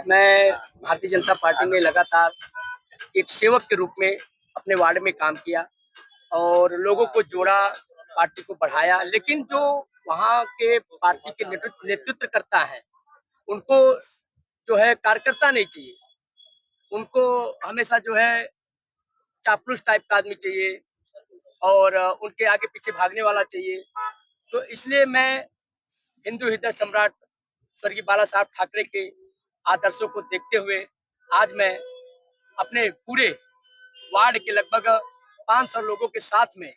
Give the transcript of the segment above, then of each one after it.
मैं भारतीय जनता पार्टी में लगातार एक सेवक के रूप में अपने वार्ड में काम किया और लोगों को जोड़ा, पार्टी को बढ़ाया। लेकिन जो वहाँ के पार्टी के नेतृत्व करता है, उनको जो है कार्यकर्ता नहीं चाहिए। उनको हमेशा जो है चापलूस टाइप का आदमी चाहिए और उनके आगे पीछे भागने वाला चाहिए। तो इसलिए मैं हिंदू हृदय सम्राट स्वर्गीय बाला साहब ठाकरे के आदर्शों को देखते हुए आज मैं अपने पूरे वार्ड के लगभग 500 लोगों के साथ में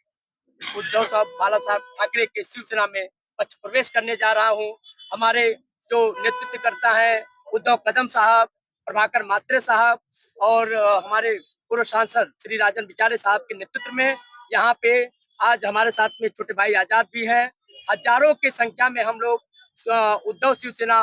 उद्धव साहब बाला साहब ठाकरे के शिवसेना में पक्ष प्रवेश करने जा रहा हूं। हमारे जो नेतृत्व करता है उद्धव कदम साहब, प्रभाकर मात्रे साहब और हमारे पूर्व सांसद श्री राजन बिचारे साहब के नेतृत्व में यहाँ पे आज हमारे साथ में छोटे भाई आजाद भी हैं। हजारों की संख्या में हम लोग उद्धव शिवसेना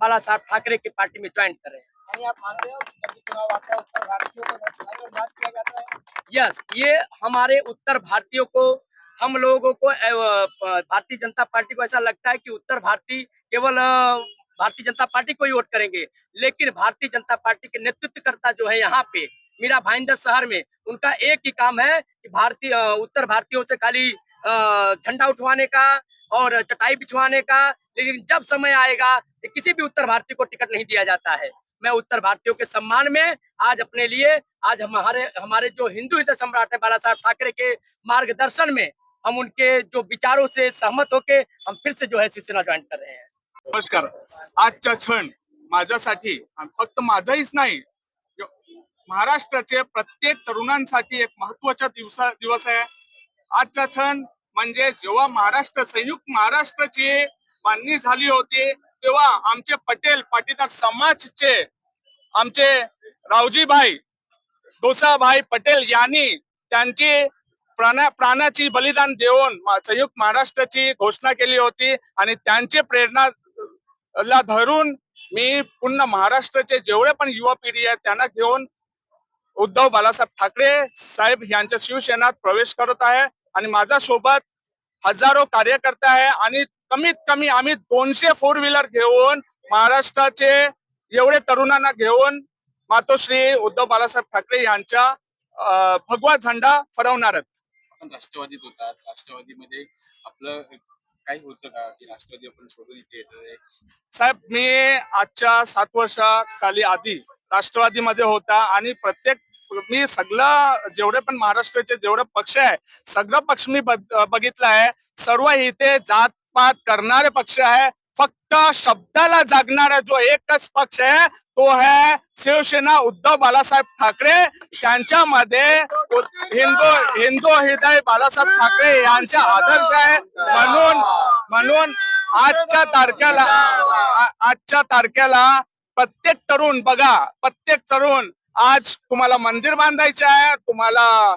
बाला साहब ठाकरे की पार्टी में ज्वाइन कर रहे हैं। यानी आप मानते हो कि जब भी चुनाव आता है उत्तर भारतीयों को चुनाव बात किया जाता है? यस, ये हमारे उत्तर भारतीयों को, हम लोगों को, भारतीय जनता पार्टी को ऐसा लगता है कि उत्तर भारतीय केवल भारतीय जनता पार्टी को ही वोट करेंगे। लेकिन भारतीय जनता पार्टी के नेतृत्वकर्ता जो है यहाँ पे मीरा भाईंदर शहर में, उनका एक ही काम है कि भारतीय उत्तर भारतीयों से खाली झंडा उठवाने का और चटाई बिछवाने का। लेकिन जब समय आएगा कि किसी भी उत्तर भारतीय को टिकट नहीं दिया जाता है। मैं उत्तर भारतीयों के सम्मान में आज अपने लिए, आज हमारे जो हिंदू हृदय सम्राट है बाला साहब ठाकरे के मार्गदर्शन में, हम उनके जो विचारों से सहमत होके हम फिर से जो है शिवसेना ज्वाइन कर रहे हैं। नमस्कार. आजचा क्षण माझ्यासाठी फक्त माझाहीच नाही, महाराष्ट्राचे प्रत्येक तरुणांसाठी एक महत्त्वाचा दिवस आहे. आजचा क्षण म्हणजे जेव्हा संयुक्त महाराष्ट्राची बांधणी झाली होती, तेव्हा आमचे पटेल पाटीदार समाजचे आमचे रावजीभाई दोसाभाई पटेल यांनी त्यांची प्राणाची बलिदान देऊन संयुक्त महाराष्ट्राची घोषणा केली होती. आणि त्यांची प्रेरणा धरून मी पुन्हा महाराष्ट्राचे जेवढे पण युवा पिढी आहे त्यांना घेऊन उद्धव बालासाहेब ठाकरे साहेब यांच्या शिवसेनेत प्रवेश करत आहे. आणि माझ्या सोबत हजारो कार्यकर्ते आहे आणि कमीत कमी आम्ही 200 4 व्हीलर घेऊन महाराष्ट्राचे एवढे तरुणांना घेऊन मातोश्री उद्धव बालासाहेब ठाकरे यांच्या भगवा झेंडा फडवणार आहेत. आपण राष्ट्रवादीत होतात, राष्ट्रवादीमध्ये आपलं काही होतं का की राष्ट्रवादी आपण सोडून इथे येतोय? साहेब, मी आजच्या 7 वर्षाखाली आधी राष्ट्रवादीमध्ये होता आणि मी सगळं जेवढे पण महाराष्ट्राचे जेवढे पक्ष आहे सगळं पक्ष मी बघितलं आहे. सर्व इथे जातपात करणारे पक्ष आहे. फक्त शब्दाला जागणारा जो एकच पक्ष आहे तो है शिवसेना उद्धव बालासाहेब ठाकरे. त्यांच्यामध्ये हिंदू हृदय बालासाहेब ठाकरे यांचा आदर्श आहे. म्हणून आजच्या तारखेला प्रत्येक तरुण बघा, प्रत्येक तरुण आज तुम्हाला मंदिर बांधायचं आहे, तुम्हाला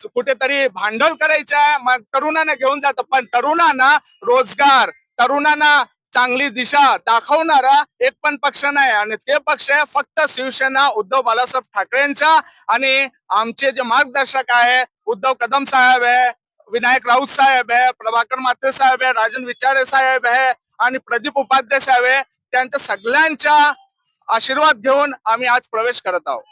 कुठेतरी भांडवल करायचं आहे, मग तरुणांना घेऊन जातं. पण तरुणांना रोजगार, तरुणांना चांगली दिशा दाखवणारा एक पण पक्ष नाही. आणि ते पक्ष आहे फक्त शिवसेना उद्धव बालासाहेब ठाकरेंचा. आणि आमचे जे मार्गदर्शक आहे उद्धव कदम साहेब आहे, विनायक राऊत साहेब आहे, प्रभाकर मात्रे साहेब आहे, राजन विचारे साहेब आहे आणि प्रदीप उपाध्याय साहेब आहे. त्यांच्या सगळ्यांचा आशीर्वाद घेऊन आम्ही आज प्रवेश करत आहोत.